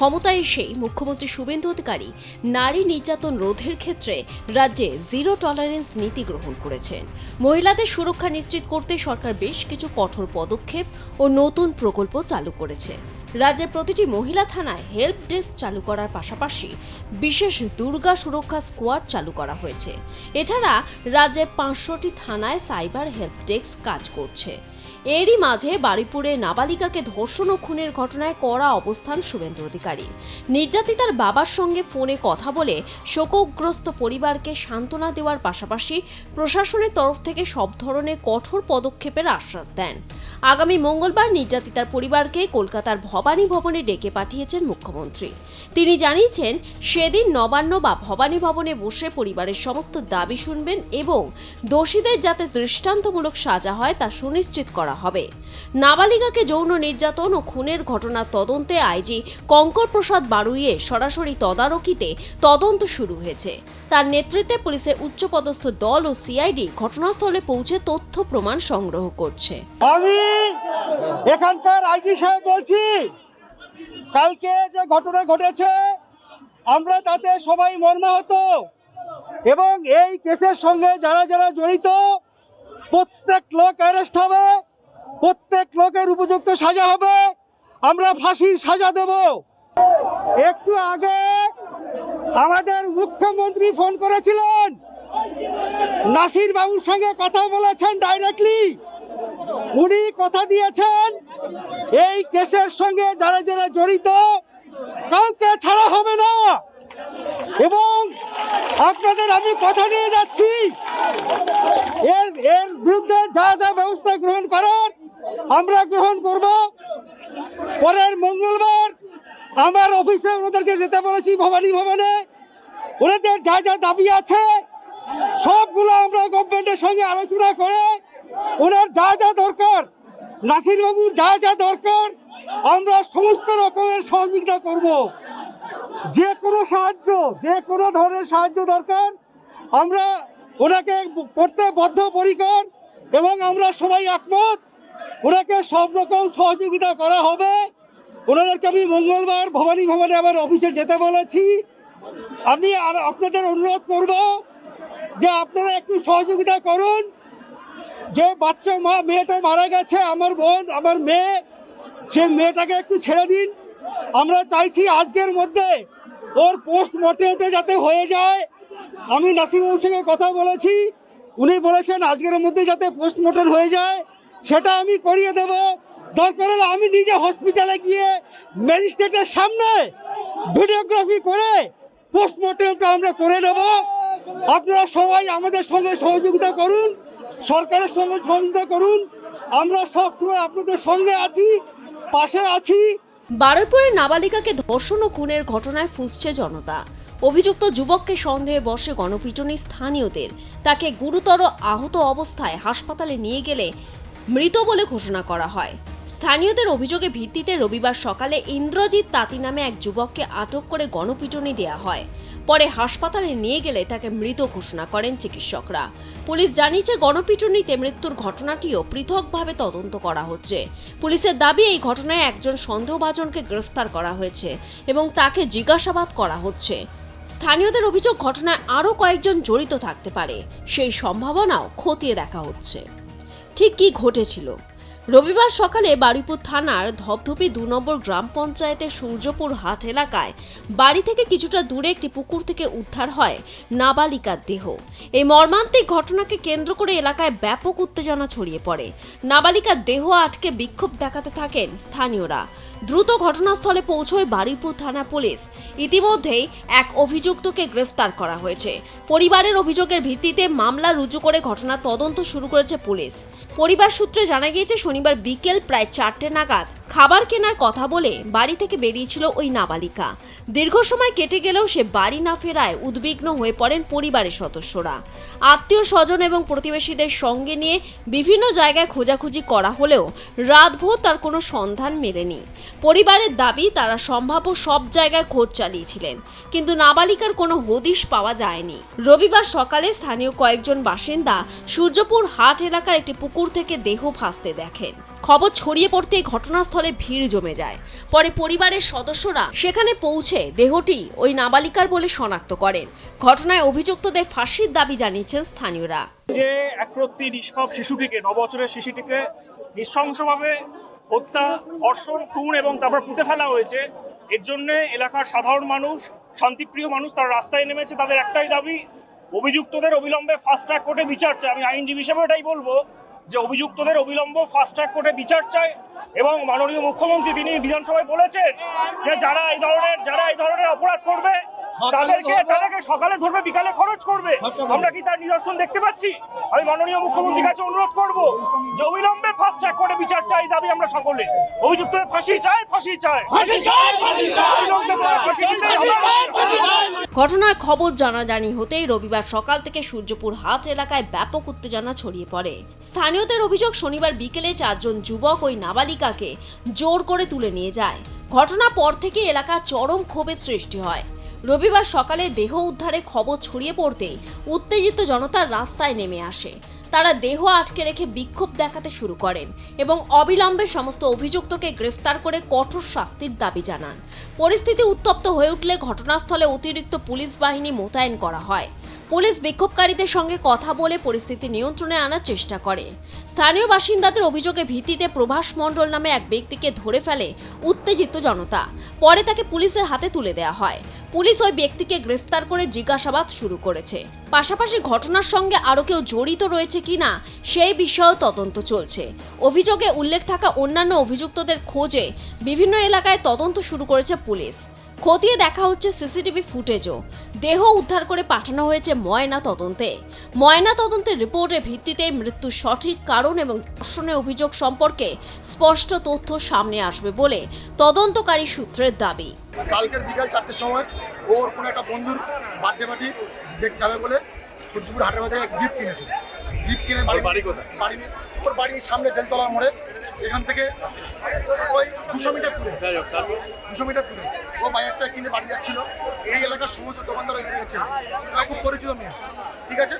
ক্ষমতায় এসে মুখ্যমন্ত্রী শুভেন্দু অধিকারী নারী নির্যাতন রোধের ক্ষেত্রে রাজ্যে জিরো টলারেন্স নীতি গ্রহণ করেছেন। মহিলাদের সুরক্ষা নিশ্চিত করতে সরকার বেশ কিছু কঠোর পদক্ষেপ ও নতুন প্রকল্প চালু করেছে। রাজ্যের প্রতিটি মহিলা থানায় হেল্প ডেস্ক চালু করার পাশাপাশি বিশেষ দুর্গা সুরক্ষা স্কোয়াড চালু করা হয়েছে। এছাড়া রাজ্যের ৫০০টি থানায় সাইবার হেল্প ডেস্ক কাজ করছে। এরই মাঝে বারুইপুরে নাবালিকাকে ধর্ষণ ও খুনের ঘটনায় কড়া অবস্থান শুভেন্দু অধিকারী। নির্যাতিতার বাবার সঙ্গে ফোনে কথা বলে শোকগ্রস্ত পরিবারকে সান্ত্বনা দেওয়ার পাশাপাশি প্রশাসনের তরফ থেকে সব ধরনের কঠোর পদক্ষেপের আশ্বাস দেন। আগামী মঙ্গলবার নির্যাতিতার পরিবারকে কলকাতার ভবানী ভবনে ডেকে পাঠিয়েছেন মুখ্যমন্ত্রী। তিনি জানিয়েছেন, সেদিন নবান্ন বা ভবানী ভবনে বসে পরিবারের সমস্ত দাবি শুনবেন এবং দোষীদের যাতে দৃষ্টান্তমূলক সাজা হয় তা সুনিশ্চিত করা হবে। নাবালিকাকে যৌন নির্যাতন ও খুনের ঘটনার তদন্তে আইজি কঙ্কর প্রসাদ বারুইয়ের সরাসরি তদারকিতে তদন্ত শুরু হয়েছে। তার নেতৃত্বে পুলিশের উচ্চপদস্থ দল ও সিআইডি ঘটনাস্থলে পৌঁছে তথ্য প্রমাণ সংগ্রহ করছে। আমি এখানকার আইজি সাহেব বলছি, কালকে যে ঘটনা ঘটেছে আমরা তাতে সবাই মর্মাহত এবং এই কেসের সঙ্গে যারা যারা জড়িত প্রত্যেক লোক অ্যারেস্ট হবে, প্রত্যেক লোকের উপযুক্ত সাজা হবে, আমরা ফাঁসির সাজা দেব। একটু আগে আমাদের মুখ্যমন্ত্রী ফোন করেছিলেন, নাসির বাবুর সঙ্গে কথা বলেছেন ডাইরেক্টলি। উনি কথা দিয়েছেন এই কেসের সঙ্গে যারা যারা জড়িত কাউকে ছাড়া হবে না এবং আপনাদের আমি কথা দিয়ে যাচ্ছি এর বিরুদ্ধে যা যা ব্যবস্থা গ্রহণ করার আমরা গ্রহণ করব। পরের মঙ্গলবার আমার অফিসে ওনাদেরকে যেতে বলেছি ভবানী ভবনে। ওনাদের যা যা দাবি আছে সবগুলো আমরা গভর্নমেন্টের সঙ্গে আলোচনা করে ওনার যা যা দরকার, নাসির বাবুর যা যা দরকার আমরা সমস্ত রকমের সহযোগিতা করব। যে কোনো সাহায্য, যে কোনো ধরনের সাহায্য দরকার আমরা ওনাকে করতে বদ্ধপরিকর এবং আমরা সবাই একমত। ওনাকে সব রকম সহযোগিতা করা হবে। ওনাদেরকে আমি মঙ্গলবার ভবানী ভবনে আমার অফিসে যেতে বলেছি। আমি আর আপনাদের অনুরোধ করব যে আপনারা একটু সহযোগিতা করুন। যে বাচ্চা মেয়েটা মারা গেছে, আমার বোন, আমার মেয়ে, সে মেয়েটাকে একটু ছেড়ে দিন। আমরা চাইছি আজকের মধ্যে ওর পোস্টমর্টেমটা যাতে হয়ে যায়। আমি নাসিরবাবুর সঙ্গে কথা বলেছি, উনি বলেছেন আজকের মধ্যে যাতে পোস্টমর্টেম হয়ে যায় সেটা আমি করিয়ে দেব। দরকার হলে আমি নিজে হসপিটালে গিয়ে ম্যাজিস্ট্রেটের সামনে ভিডিওগ্রাফি করে পোস্টমর্টেমটা আমরা করে নেব। আপনারা সবাই আমাদের সঙ্গে সহযোগিতা করুন, সরকারের সঙ্গে সহযোগিতা করুন। আমরা সবসময় আপনাদের সঙ্গে আছি, পাশে আছি। বারুইপুরের নাবালিকাকে ধর্ষণ ও খুনের ঘটনায় ফুঁসছে জনতা। অভিযুক্ত যুবককে সন্দেহে বশে গণপিটুনি স্থানীয়দের। তাকে গুরুতর আহত অবস্থায় হাসপাতালে নিয়ে গেলে মৃত বলে ঘোষণা করা হয়। স্থানীয়দের অভিযোগের ভিত্তিতে রবিবার সকালে ইন্দ্রজিৎ তাঁতি নামে এক যুবককে আটক করে গণপিটুনি দেওয়া হয়। পরে হাসপাতালে নিয়ে গেলে তাকে মৃত ঘোষণা করেন চিকিৎসকরা। পুলিশ জানিয়েছে, গণপিটুনিতে মৃত্যুর ঘটনাটিও পৃথকভাবে তদন্ত করা হচ্ছে। পুলিশের দাবি, এই ঘটনায় একজন সন্দেহভাজনকে গ্রেফতার করা হয়েছে এবং তাকে জিজ্ঞাসাবাদ করা হচ্ছে। স্থানীয়দের অভিযোগ, ঘটনায় আরও কয়েকজন জড়িত থাকতে পারে, সেই সম্ভাবনাও খতিয়ে দেখা হচ্ছে। ঠিক কি ঘটেছিল? রবিবার সকালে বারুইপুর থানার ধপধপি ২ নম্বর গ্রাম পঞ্চায়েতের সূর্যপুর হাট এলাকায় বাড়ি থেকে কিছুটা দূরে একটি পুকুর থেকে উদ্ধার হয় নাবালিকার দেহ। এই মর্মান্তিক ঘটনাকে কেন্দ্র করে এলাকায় ব্যাপক উত্তেজনা ছড়িয়ে পড়ে। নাবালিকার দেহ আটকে বিক্ষোভ দেখাতে থাকেন স্থানীয়রা। দ্রুত ঘটনাস্থলে পৌঁছয় বারুইপুর থানা পুলিশ। ইতিমধ্যেই এক অভিযুক্তকে গ্রেফতার করা হয়েছে। পরিবারের অভিযোগের ভিত্তিতে মামলা রুজু করে ঘটনার তদন্ত শুরু করেছে পুলিশ। পরিবার সূত্রে জানা গিয়েছে, শনিবার বিকেল প্রায় ৪টে নাগাদ খাবার কেনার কথা বলে বাড়ি থেকে বেরিয়েছিল ওই নাবালিকা। দীর্ঘ সময় কেটে গেলেও সে বাড়ি না ফেরায় উদ্বিগ্ন হয়ে পড়েন পরিবারের সদস্যরা। আত্মীয় স্বজন এবং প্রতিবেশীদের সঙ্গে নিয়ে বিভিন্ন জায়গায় খোঁজাখুঁজি করা হলেও রাতভর তার কোনো সন্ধান মেলেনি। পরিবারের দাবি, তারা সম্ভাব্য সব জায়গায় খোঁজ চালিয়েছিলেন, কিন্তু নাবালিকার কোনো হদিশ পাওয়া যায়নি। রবিবার সকালে স্থানীয় কয়েকজন বাসিন্দা সূর্যপুর হাট এলাকার একটি পুকুর থেকে দেহ ভাসতে দেখেন। খবর ছড়িয়ে পড়তেই ঘটনাস্থলে ভিড় জমে যায়। পরে পরিবারের সদস্যরা সেখানে পৌঁছে দেহটি ওই নাবালিকার বলে শনাক্ত করেন। ঘটনায় অভিযুক্তদের ফাঁসির দাবি জানিয়েছেন স্থানীয়রা। যে একরত্তি নিষ্পাপ শিশুটিকে, 9 বছরের শিশুটিকে নৃশংসভাবে হত্যা, ধর্ষণ, খুন এবং তারপর পুঁতে ফেলা হয়েছে, এর জন্য এলাকার সাধারণ মানুষ, শান্তিপ্রিয় মানুষ তারা রাস্তায় নেমেছে। তাদের একটাই দাবি, অভিযুক্তদের অবিলম্বে ফাস্ট ট্র্যাক কোর্টে বিচার চাই। আমি আইনজীবী হিসেবে এটাই বলবো যে অভিযুক্তদের অবিলম্ব ফাস্ট ট্র্যাক কোর্টে বিচার চাই। এবং মাননীয় মুখ্যমন্ত্রী তিনি বিধানসভায় বলেছেন যে যারা এই ধরনের অপরাধ করবে তাদেরকে সকালে ধরবে, বিকালে খরচ করবে। আমরা কি তার নিদর্শন দেখতে পাচ্ছি? আমি মাননীয় মুখ্যমন্ত্রীর কাছে অনুরোধ করব যে অবিলম্বে ফাস্ট ট্র্যাক কোর্টে বিচার চাই, দাবি আমরা সকলে। অভিযুক্তদের ফাঁসি চাই, ফাঁসি চাই। ঘটনার খবর জানাজানি হতেই রবিবার সকাল থেকে সূর্যপুর হাট এলাকায় ব্যাপক উত্তেজনা ছড়িয়ে পড়ে। স্থানীয়দের অভিযোগ, শনিবার বিকেলে 4 জন যুবক ওই নাবালিকাকে জোর করে তুলে নিয়ে যায়। ঘটনার পর থেকে এলাকা চরম ক্ষোভের সৃষ্টি হয়। রবিবার সকালে দেহ উদ্ধারের খবর ছড়িয়ে পড়তেই উত্তেজিত জনতা রাস্তায় নেমে আসে। তারা দেহ আটকে রেখে বিক্ষোভ দেখাতে শুরু করেন এবং অবিলম্বে সমস্ত অভিযুক্তকে গ্রেফতার করে কঠোর শাস্তির দাবি জানান। পরিস্থিতি উত্তপ্ত হয়ে উঠলে ঘটনাস্থলে অতিরিক্ত পুলিশ বাহিনী মোতায়েন করা হয়। পুলিশ বিক্ষোভকারীদের সঙ্গে কথা বলে পরিস্থিতি নিয়ন্ত্রণে আনার চেষ্টা করে। স্থানীয় বাসিন্দাদের অভিযোগের ভিত্তিতে প্রভাস মণ্ডল নামে এক ব্যক্তিকে ধরে ফেলে উত্তেজিত জনতা। পরে তাকে পুলিশের হাতে তুলে দেওয়া হয়। পুলিশ ওই ব্যক্তিকে গ্রেফতার করে জিজ্ঞাসাবাদ শুরু করেছে। পাশাপাশি ঘটনার সঙ্গে আরও কেউ জড়িত রয়েছে কিনা সেই বিষয়েও তদন্ত চলছে। অভিযোগে উল্লেখ থাকা অন্যান্য অভিযুক্তদের খোঁজে বিভিন্ন এলাকায় তদন্ত শুরু করেছে পুলিশ। খতিয়ে দেখা হচ্ছে সিসিটিভি ফুটেজও। দেহ উদ্ধার করে পাঠানো হয়েছে ময়না তদন্তে। ময়না তদন্তের রিপোর্টের ভিত্তিতে মৃত্যুর সঠিক কারণ এবং ধর্ষণের অভিযোগ সম্পর্কে স্পষ্ট তথ্য সামনে আসবে বলে তদন্তকারী সূত্রের দাবি। কালকের বিকাল 4টের সময় ওর কোনো একটা বন্ধুর বার্থডে পার্টি দেখতে যাবে বলে সূর্যপুর হাটের মধ্যে গিফট কিনেছে। গিফট কিনে বাড়ি কোথায়? ওর বাড়ির সামনে বেলতলার মোড়ে। এখান থেকে ওই 200 মিটার দূরে ও বাইকটা কিনে বাড়ি যাচ্ছিল। এই এলাকার সমস্ত দোকানদার ওই গেছিল, খুব পরিচিত মেয়ে। ঠিক আছে,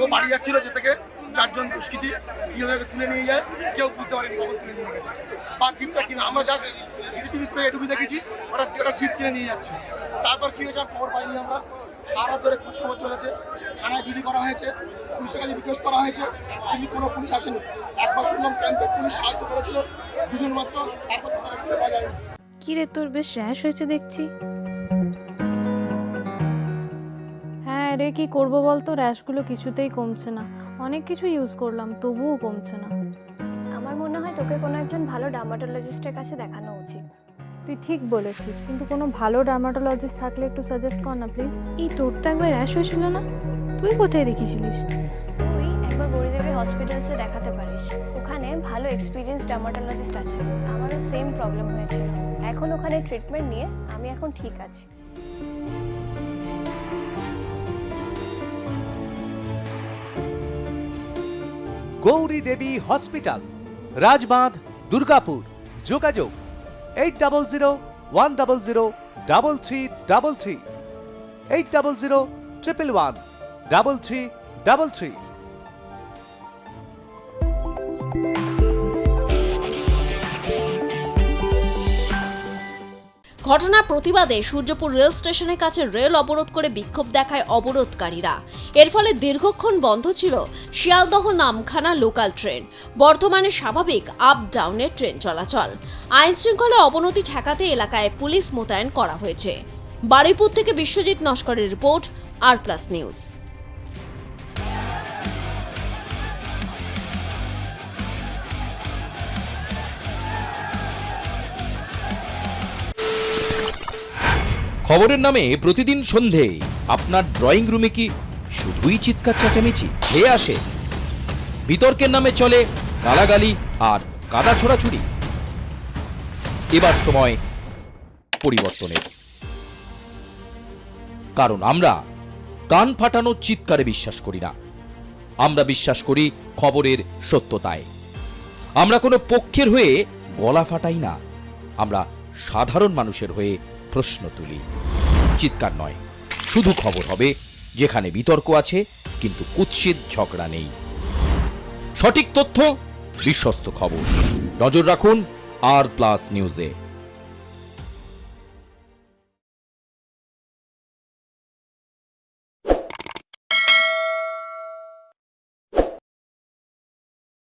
ও বাড়ি যাচ্ছিল, যে থেকে 4 জন দুষ্কৃতী কীভাবে তুলে নিয়ে যায় কেউ বুঝতে পারেনি কখন তুলে নিয়ে গেছে বা গিফটটা কিনে। আমরা জাস্ট সিসিটিভি পুরো এটুকু দেখেছি ওরা গিফট কিনে নিয়ে যাচ্ছে। তারপর কী হয়েছে আর খবর পাইনি আমরা। সারা ধরে খোঁজ খবর চলেছে, থানায় জিডি করা হয়েছে, পুলিশের কাছে রিকোয়েস্ট করা হয়েছে, কিন্তু কোনো পুলিশ আসেনি। একবার শুনলাম ক্যাম্পে পুলিশ সাহায্য করেছিল 2 জন মাত্র, তারপর তারা খুঁজে পাওয়া যায়নি। কি রে, তোর বেশ র্যাশ হয়েছে দেখছি। হ্যাঁ রে, কি করবো বলতো, র্যাশগুলো কিছুতেই কমছে না। অনেক কিছু ইউজ করলাম তবুও কমছে না। আমার মনে হয় তোকে কোনো একজন ভালো ডার্মাটোলজিস্টের কাছে দেখানো উচিত। তুই ঠিক বলেছিস, কিন্তু কোনো ভালো ডার্মাটোলজিস্ট থাকলে একটু সাজেস্ট কর না প্লিজ। এই তোর তো একবার র্যাশ হয়েছিল না? তুই কোথায় দেখিয়েছিলিস? তুই একবার গৌরীদেবী হসপিটালসে দেখাতে পারিস, ওখানে ভালো এক্সপিরিয়েন্স ডার্মাটোলজিস্ট আছে। আমারও সেম প্রবলেম হয়েছিল, এখন ওখানে ট্রিটমেন্ট নিয়ে আমি এখন ঠিক আছি। গৌরী দেবী হসপিটাল, রাজবাঁধ, দুর্গাপুর। যোগাযোগ 8001003333, 8001113333। ঘটনার প্রতিবাদে সূর্যপুর রেল স্টেশনের কাছে রেল অবরোধ করে বিক্ষোভ দেখায় অবরোধকারীরা। এর ফলে দীর্ঘক্ষণ বন্ধ ছিল শিয়ালদহ নামখানা লোকাল ট্রেন। বর্তমানে স্বাভাবিক আপ ডাউনের ট্রেন চলাচল। আইন শৃঙ্খলা অবনতি ঠেকাতে এলাকায় পুলিশ মোতায়েন করা হয়েছে। বারুইপুর থেকে বিশ্বজিৎ নস্করের রিপোর্ট, আর+ নিউজ। খবরের নামে প্রতিদিন সন্ধে আপনার ড্রয়িং রুমে কি শুধুই চিৎকার চেঁচামেচি হয়ে আসে? বিতর্কের নামে চলে গালাগালি আর কাদা ছোড়াছুড়ি। এবার সময় পরিবর্তনের, কারণ আমরা কান ফাটানো চিৎকারে বিশ্বাস করি না। আমরা বিশ্বাস করি খবরের সত্যতায়। আমরা কোনো পক্ষের হয়ে গলা ফাটাই না, আমরা সাধারণ মানুষের হয়ে প্রশ্ন তুলি। চিৎকার নয়, শুধু খবর হবে, যেখানে বিতর্ক আছে কিন্তু কুৎসিত ঝগড়া নেই। সঠিক তথ্য, বিশ্বস্ত খবর। নজর রাখুন আর প্লাস নিউজে।